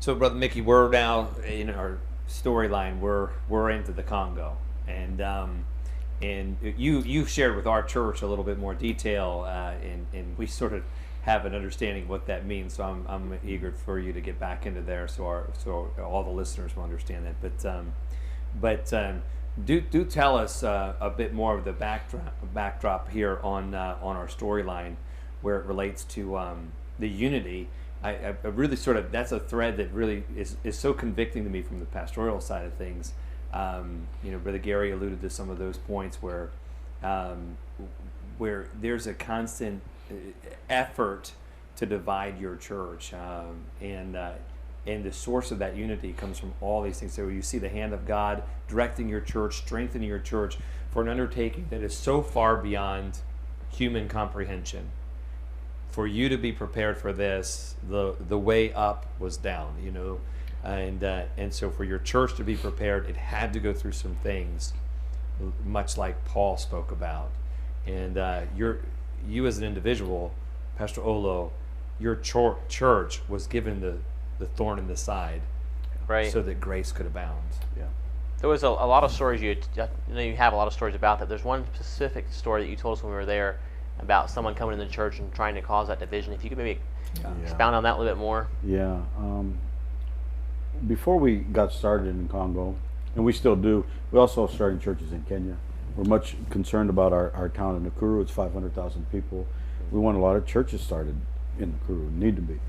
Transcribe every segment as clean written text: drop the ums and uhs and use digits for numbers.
So, Brother Mickey, we're now in our storyline. We're into the Congo, and you shared with our church a little bit more detail, and we sort of have an understanding what that means. So I'm eager for you to get back into there, so all the listeners will understand that. Do tell us a bit more of the backdrop here on our storyline, where it relates to the unity. I really sort of, that's a thread that really is so convicting to me from the pastoral side of things. Brother Gary alluded to some of those points where there's a constant effort to divide your church, and the source of that unity comes from all these things. So you see the hand of God directing your church, strengthening your church for an undertaking that is so far beyond human comprehension. For you to be prepared for this, the way up was down, and so for your church to be prepared, it had to go through some things, much like Paul spoke about. And you as an individual, Pastor Olo, your church was given the thorn in the side, right, so that grace could abound. Yeah. There was a lot of stories you have a lot of stories about that. There's one specific story that you told us when we were there about someone coming in the church and trying to cause that division. If you could maybe expound on that a little bit more. Yeah. Before we got started in Congo, and we still do, we also started churches in Kenya. We're much concerned about our town in Nakuru. It's 500,000 people. We want a lot of churches started in Nakuru, need to be.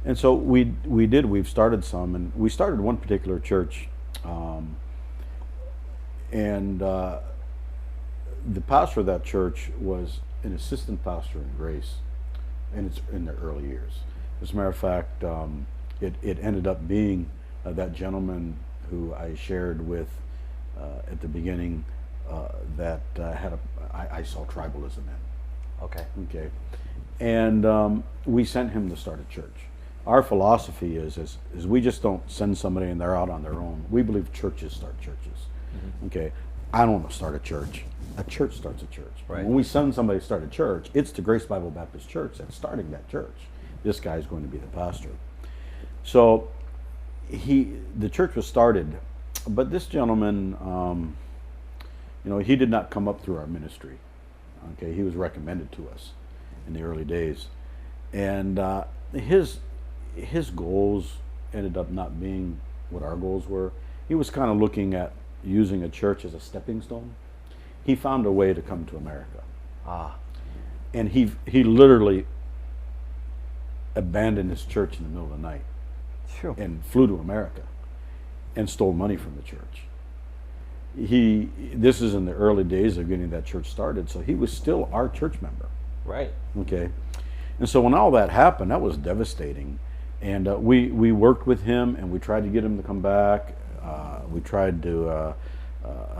And so we've started some, and we started one particular church, and the pastor of that church was an assistant pastor in Grace, and it's in their early years. As a matter of fact, it ended up being that gentleman who I shared with at the beginning that I saw tribalism in. Okay. And we sent him to start a church. Our philosophy is we just don't send somebody and they're out on their own. We believe churches start churches. Mm-hmm. Okay. I don't want to start a church. A church starts a church. Right. When we send somebody to start a church, it's the Grace Bible Baptist Church that's starting that church. This guy is going to be the pastor. So the church was started, but this gentleman, he did not come up through our ministry. Okay, he was recommended to us in the early days, and his goals ended up not being what our goals were. He was kind of looking at using a church as a stepping stone. He found a way to come to America. And he literally abandoned his church in the middle of the night. Sure. And flew to America and stole money from the church. This is in the early days of getting that church started, so he was still our church member. Right. Okay. And so when all that happened, that was devastating. And we worked with him, and we tried to get him to come back. We tried to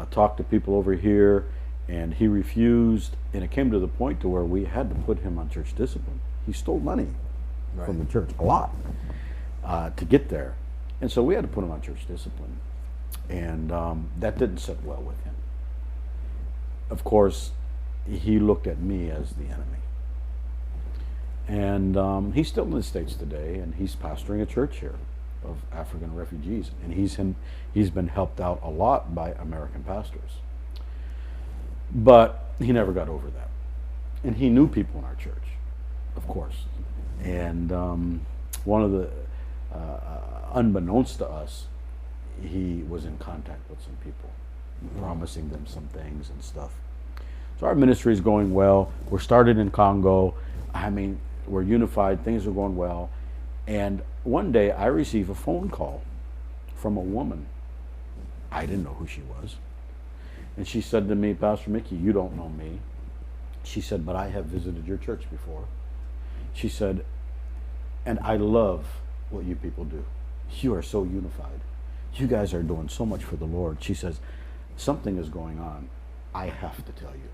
talk to people over here, and he refused. And it came to the point to where we had to put him on church discipline. He stole money from the church, a lot, to get there. And so we had to put him on church discipline. And that didn't sit well with him. Of course, he looked at me as the enemy. And he's still in the States today, and he's pastoring a church here of African refugees, and he's been helped out a lot by American pastors. But he never got over that. And he knew people in our church, of course. And one of the, unbeknownst to us, he was in contact with some people, promising them some things and stuff. So our ministry is going well. We're started in Congo. We're unified. Things are going well. And one day I receive a phone call from a woman. I didn't know who she was. And she said to me, Pastor Mickey, you don't know me. She said, but I have visited your church before. She said, and I love what you people do. You are so unified. You guys are doing so much for the Lord. She says, something is going on. I have to tell you.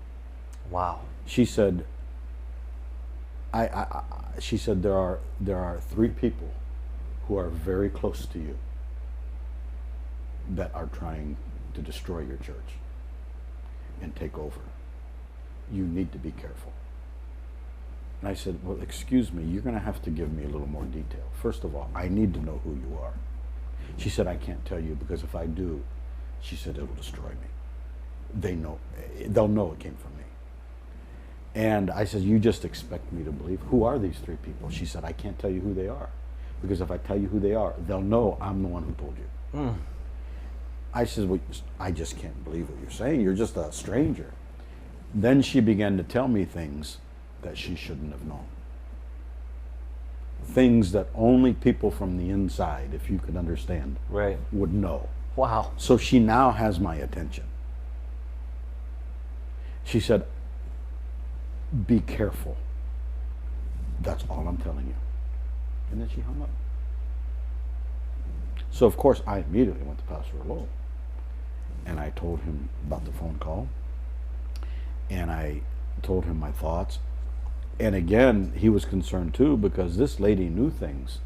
Wow. She said, she said there are 3 people who are very close to you that are trying to destroy your church and take over. You need to be careful. And I said, well, excuse me, you're going to have to give me a little more detail. First of all, I need to know who you are. She said, I can't tell you because if I do, she said, it'll destroy me. They'll know it came from me. And I said, you just expect me to believe? Who are these 3 people? She said, I can't tell you who they are. Because if I tell you who they are, they'll know I'm the one who told you. I said, well, I just can't believe what you're saying. You're just a stranger. Then she began to tell me things that she shouldn't have known. Things that only people from the inside, if you could understand, Right. would know. Wow. So she now has my attention. She said, be careful. That's all I'm telling you. And then she hung up. So of course I immediately went to Pastor Lowe and I told him about the phone call and I told him my thoughts. And again, he was concerned too because this lady knew things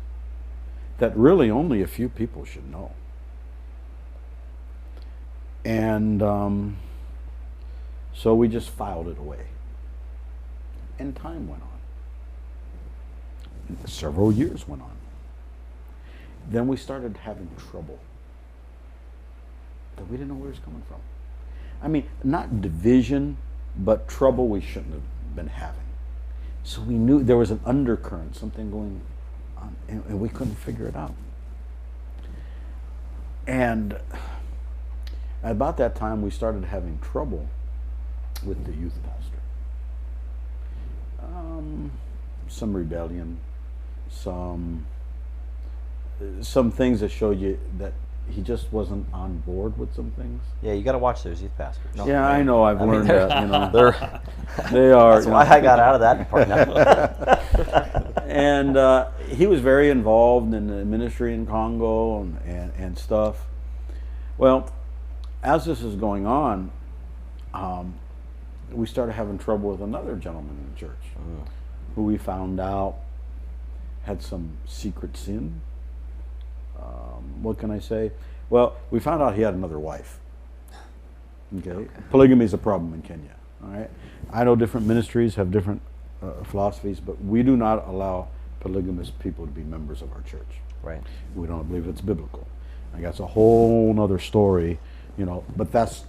that really only a few people should know. And so we just filed it away. And time went on. And several years went on. Then we started having trouble that we didn't know where it was coming from. I mean, not division, but trouble we shouldn't have been having. So we knew there was an undercurrent, something going on, and we couldn't figure it out. And about that time, we started having trouble with the youth pastor. Some rebellion, some things that showed you that he just wasn't on board with some things. Yeah, you got to watch those youth pastors. No, Yeah, I know. I've learned that. You know, they're they are. that's why I got out of that part now. And he was very involved in the ministry in Congo and stuff. Well, as this is going on, we started having trouble with another gentleman in the church who we found out had some secret sin. What can I say? Well, we found out he had another wife. Okay. Polygamy is a problem in Kenya. All right. I know different ministries have different philosophies, but we do not allow polygamous people to be members of our church. Right. We don't believe it's biblical. Like, that's a whole other story, you know. But that's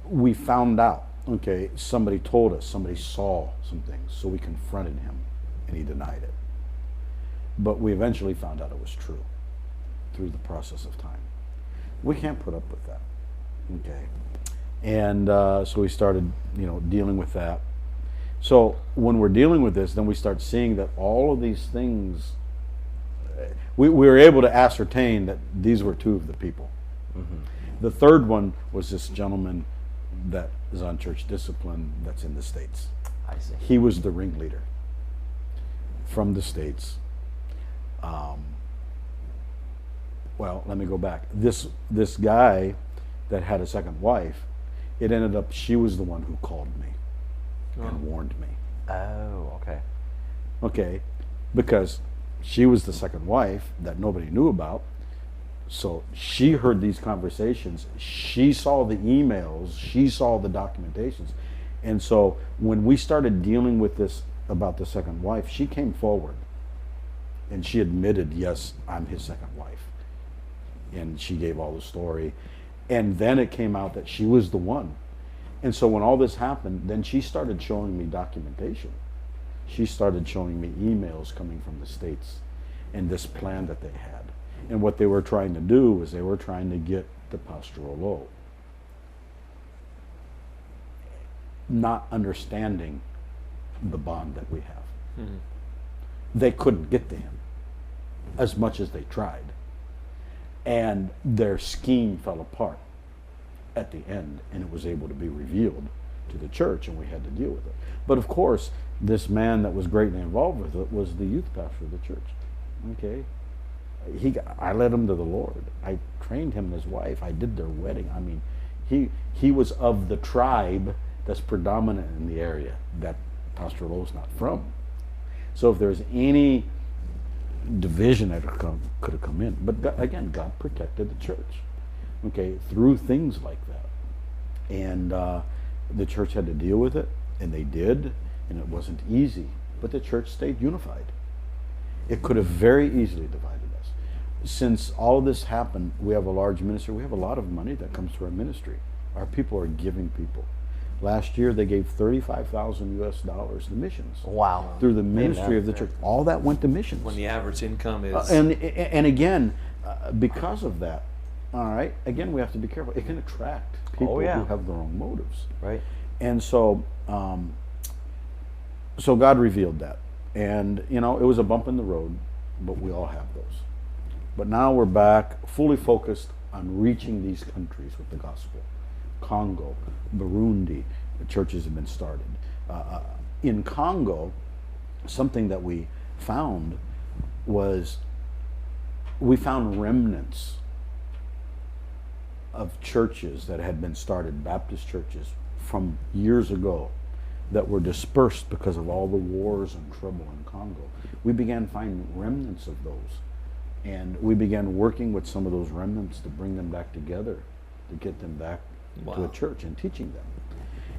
we found out. Okay, somebody told us, somebody saw some things, so we confronted him, and he denied it. But we eventually found out it was true through the process of time. We can't put up with that. Okay, and so we started, you know, dealing with that. So when we're dealing with this, then we start seeing that all of these things. We were able to ascertain that these were 2 of the people. Mm-hmm. The third one was this gentleman that is on church discipline that's in the States. I see. He was the ringleader from the States. Well, let me go back. This guy that had a second wife, it ended up she was the one who called me and warned me. Oh, okay. Okay, because she was the second wife that nobody knew about. So she heard these conversations, she saw the emails, she saw the documentations. And so when we started dealing with this about the second wife, she came forward and she admitted, yes, I'm his second wife. And she gave all the story. And then it came out that she was the one. And so when all this happened, then she started showing me documentation. She started showing me emails coming from the States and this plan that they had. And what they were trying to do was they were trying to get the pastoral law, not understanding the bond that we have. Mm-hmm. They couldn't get to him as much as they tried. And their scheme fell apart at the end, and it was able to be revealed to the church, and we had to deal with it. But of course, this man that was greatly involved with it was the youth pastor of the church. Okay? I led him to the Lord. I trained him and his wife. I did their wedding. I mean, he was of the tribe that's predominant in the area that Pastor Lowe's not from. So if there's any division that could have come in, but God, again, God protected the church, okay, through things like that. And the church had to deal with it, and they did, and it wasn't easy, but the church stayed unified. It could have very easily divided us. since all of this happened, we have a large ministry. We have a lot of money that comes to our ministry. Our people are giving people. Last year they gave $35,000 US to missions. Wow. Through the ministry of the church. All that went to missions. When the average income is and again, because of that, all right, again, we have to be careful. It can attract people who have the wrong motives. Right. And so so God revealed that. And, you know, it was a bump in the road, but we all have those. But now we're back fully focused on reaching these countries with the gospel. Congo, Burundi, the churches have been started. In Congo, something that we found was we found remnants of churches that had been started, Baptist churches, from years ago that were dispersed because of all the wars and trouble in Congo. We began finding remnants of those. And we began working with some of those remnants to bring them back together, to get them back to a church and teaching them.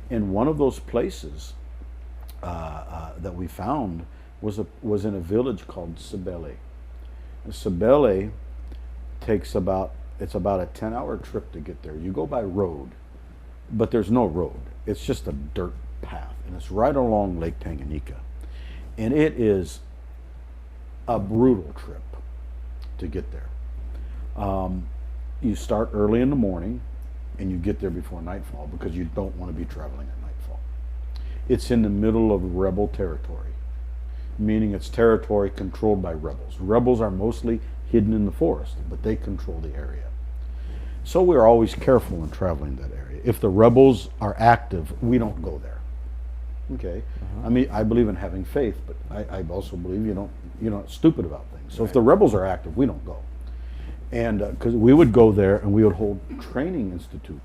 And one of those places that we found was in a village called Sebele. And Sebele takes about a 10-hour trip to get there. You go by road, but there's no road. It's just a dirt path, and it's right along Lake Tanganyika. And it is a brutal trip to get there. You start early in the morning and you get there before nightfall because you don't want to be traveling at nightfall. It's in the middle of rebel territory, meaning it's territory controlled by rebels. Rebels are mostly hidden in the forest, but they control the area. So we're always careful in traveling that area. If the rebels are active, we don't go there. Okay? I mean, I believe in having faith, but I also believe you're not stupid about things. So if the rebels are active, we don't go. And because we would go there and we would hold training institute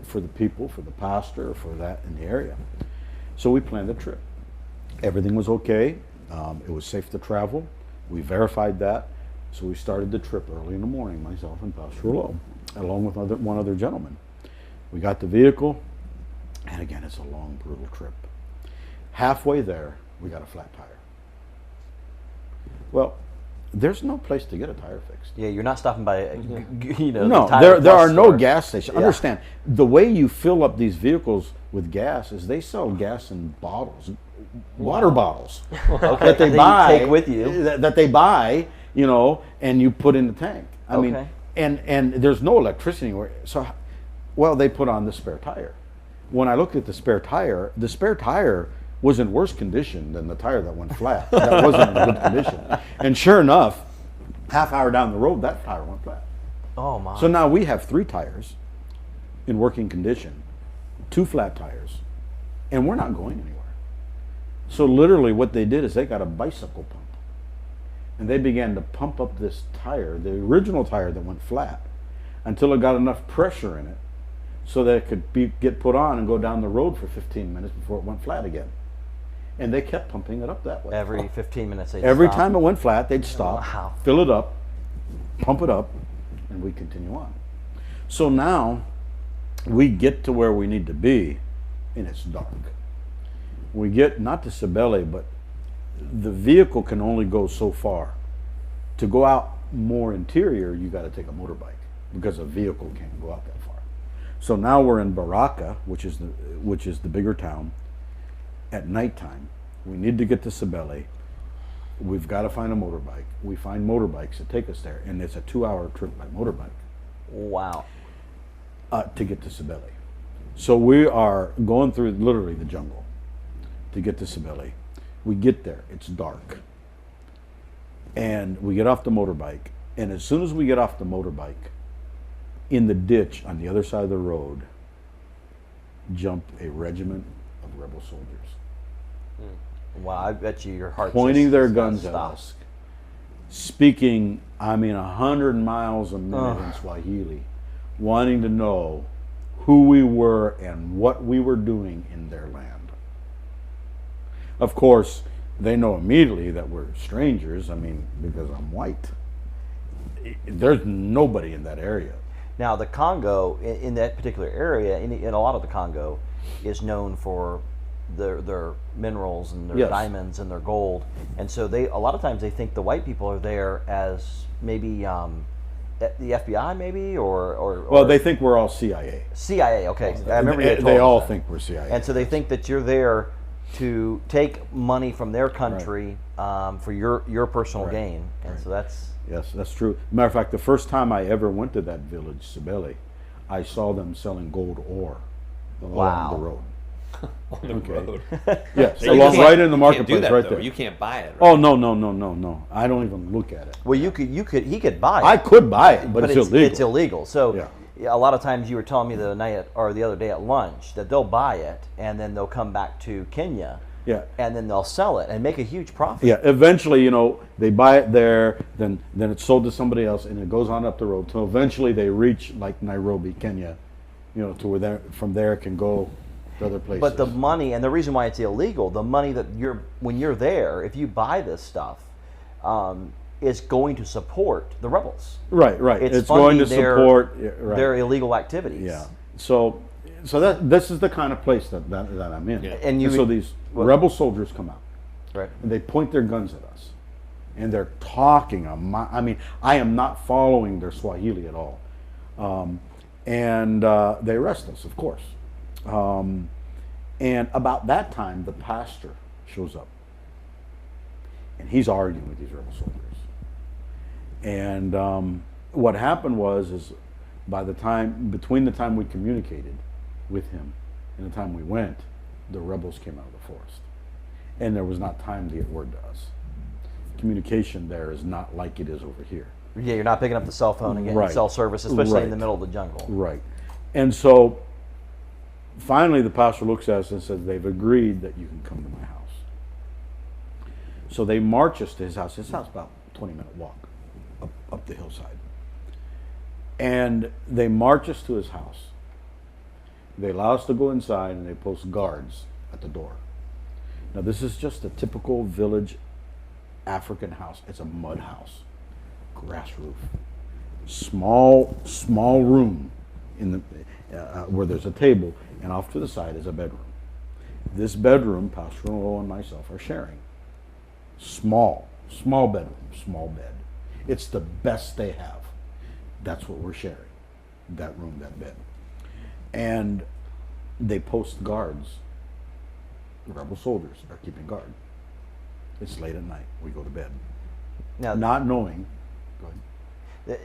for the people, for the pastor, for that in the area. So we planned the trip. Everything was okay. It was safe to travel. We verified that. So we started the trip early in the morning, myself and Pastor Rollo, along with one other gentleman. We got the vehicle, and again, it's a long, brutal trip. Halfway there, we got a flat tire. Well, there's no place to get a tire fixed. Yeah, you're not stopping by, No, there are no gas stations. Yeah. Understand, the way you fill up these vehicles with gas is they sell gas in bottles, water bottles that they buy. You take with you. That they buy, and you put in the tank. I mean, and there's no electricity anywhere. So, well, they put on the spare tire. When I looked at the spare tire was in worse condition than the tire that went flat. That wasn't in good condition. And sure enough, half hour down the road, that tire went flat. Oh my. So now we have 3 tires in working condition, 2 flat tires, and we're not going anywhere. So literally what they did is they got a bicycle pump. And they began to pump up this tire, the original tire that went flat, until it got enough pressure in it so that it could get put on and go down the road for 15 minutes before it went flat again. And they kept pumping it up that way. Every 15 minutes they'd Every stop. time it went flat, they'd stop, Wow. fill it up, pump it up, and we continue on. So now we get to where we need to be, and it's dark. We get not to Sebele, but the vehicle can only go so far. To go out more interior, you got to take a motorbike because a vehicle can't go out that far. So now we're in Baraka, which is the bigger town. At nighttime, we need to get to Sebele. We've got to find a motorbike. We find motorbikes that take us there, and it's a 2-hour trip by motorbike. Wow. To get to Sebele. So we are going through literally the jungle to get to Sebele. We get there, it's dark. And we get off the motorbike, and as soon as we get off the motorbike, in the ditch on the other side of the road, jump a regiment of rebel soldiers. Wow, I bet you your heart pointing their guns at us, speaking, 100 miles a minute in Swahili, wanting to know who we were and what we were doing in their land. Of course, they know immediately that we're strangers, because I'm white. There's nobody in that area. Now, the Congo, in that particular area, in a lot of the Congo, is known for their minerals and their Yes. diamonds and their gold, and so a lot of times they think the white people are there as maybe the FBI maybe Well, they think we're all CIA. CIA. Okay, I remember you had told They us all that. think we're CIA. And so they think that you're there to take money from their country for your personal Right. gain, and so that's Yes, that's true. Matter of fact, the first time I ever went to that village, Sibele, I saw them selling gold ore along the road. On the Okay. road. Yes, So you along can't- right in the you can't marketplace, do that, right though. there. You can't buy it. Right? Oh no! I don't even look at it. well. He could buy it. I could buy it, but it's illegal. It's illegal. So Yeah. a lot of times you were telling me the other day at lunch that they'll buy it and then they'll come back to Kenya. Yeah. And then they'll sell it and make a huge profit. Yeah, eventually, they buy it there, then it's sold to somebody else, and it goes on up the road. So eventually, they reach like Nairobi, Kenya, to where from there it can go to other places. But the money, and the reason why it's illegal, the money that when you're there, if you buy this stuff, is going to support the rebels. right, it's going to funding support their illegal activities. Yeah. So this is the kind of place that I'm in. Yeah. And so these rebel soldiers come out, Right. and they point their guns at us, and they're talking. I am not following their Swahili at all, and they arrest us, of course. And about that time, the pastor shows up, and he's arguing with these rebel soldiers. And what happened is between the time we communicated with him and the time we went, the rebels came out of the forest, and there was not time to get word to us. Communication there is not like it is over here. Yeah, you're not picking up the cell phone and getting Right. cell service, especially in Right. the middle of the jungle. Right. And so finally the pastor looks at us and says, they've agreed that you can come to my house. So they march us to his house. His house about a 20-minute walk up the hillside. And they march us to his house. They allow us to go inside, and they post guards at the door. Now, this is just a typical village African house. It's a mud house, grass roof, small room in the where there's a table, and off to the side is a bedroom. This bedroom, Pastor Lo and myself are sharing. Small bedroom, small bed. It's the best they have. That's what we're sharing. That room, that bed. And they post guards. The rebel soldiers are keeping guard. It's late at night. We go to bed. Now, Not knowing. Go ahead.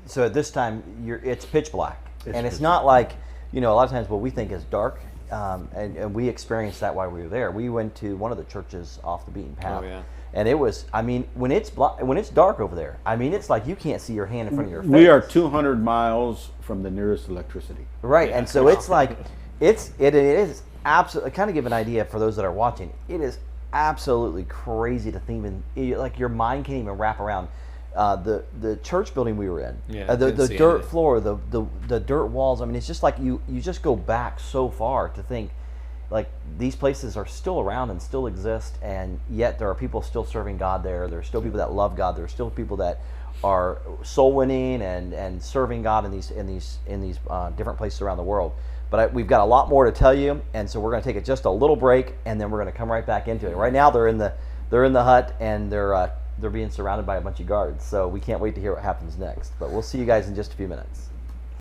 so at this time, it's pitch black, It's and it's pitch not like a lot of times what we think is dark, and we experienced that while we were there. We went to one of the churches off the beaten path, Oh, yeah. and it was. when it's dark over there, it's like you can't see your hand in front of your face. We are 200 miles from the nearest electricity. Right, Yeah. and so it's like it is absolutely. Kind of give an idea for those that are watching. It is absolutely crazy to think, like your mind can't even wrap around the church building we were in. Yeah, the didn't see dirt anything. floor, the dirt walls. It's just like you just go back so far to think, like these places are still around and still exist, and yet there are people still serving God there. There are still people that love God. There are still people that are soul winning and serving God in these different places around the world. But we've got a lot more to tell you, and so we're going to take just a little break, and then we're going to come right back into it. Right now, they're in the hut, and they're being surrounded by a bunch of guards. So we can't wait to hear what happens next. But we'll see you guys in just a few minutes.